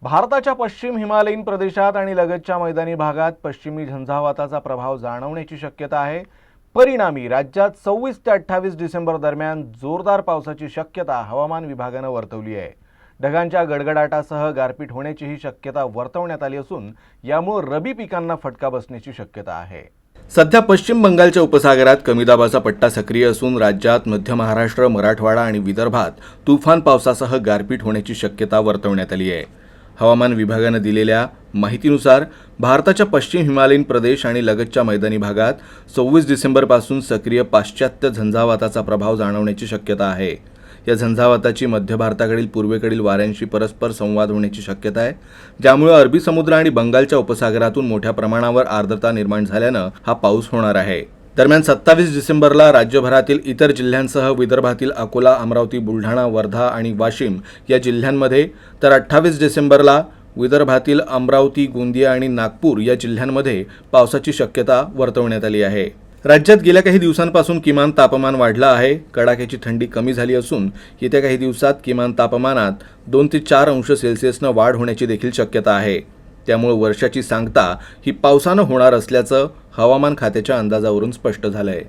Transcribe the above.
भारताच्या पश्चिम हिमालयीन प्रदेशात आणि लगतच्या मैदानी भागात पश्चिमी झंझावाताचा प्रभाव जाणवण्याची शक्यता आहे। परिणामी राज्यात 26 ते 28 डिसेंबर दरम्यान जोरदार पावसाची शक्यता हवामान विभागाने वर्तवली आहे। ढगांच्या गडगडाटासह गारपीट होण्याचीही शक्यता वर्तवण्यात आली असून यामुळे रबी पिकांना फटका बसण्याची शक्यता आहे। सध्या पश्चिम बंगालच्या उपसागरात कमी दाबाचा पट्टा सक्रिय असून राज्यात मध्य महाराष्ट्र, मराठवाडा आणि विदर्भात तुफान पावसासह गारपीट होण्याची शक्यता वर्तवण्यात आली आहे। हवामान विभागाने दिलेल्या माहितीनुसार भारताच्या पश्चिम हिमालयीन प्रदेश आणि लगतच्या मैदानी भागात 26 डिसेंबरपासून सक्रिय पाश्चात्य झंझावाताचा प्रभाव जाणवण्याची शक्यता आहे। या झंझावाताची मध्य भारताकडील पूर्वेकडील वाऱ्यांशी परस्पर संवाद होण्याची शक्यता आहे, ज्यामुळे अरबी समुद्र आणि बंगालच्या उपसागरातून मोठ्या प्रमाणावर आर्द्रता निर्माण झाल्याने हा पाऊस होणार आहे। दरम्यान 27 डिसेंबरला राज्यभरातील इतर जिल्ह्यांसह विदर्भातील अकोला, अमरावती, बुलढाणा, वर्धा आणि वाशिम या जिल्ह्यांमध्ये, तर 28 डिसेंबरला विदर्भातील अमरावती, गोंदिया आणि नागपूर या जिल्ह्यांमध्ये पावसाची शक्यता वर्तवण्यात आली आहे। राज्यात गेल्या काही दिवसांपासून किमान तापमान वाढलं आहे। कडाक्याची थंडी कमी झाली असून येत्या काही दिवसात किमान तापमानात 2 ते 4 अंश सेल्सिअसनं वाढ होण्याची देखील शक्यता आहे। त्यामुळे वर्षाची सांगता ही पावसानं होणार असल्याचं हवामान खात्याच्या अंदाजावरून स्पष्ट झालंय।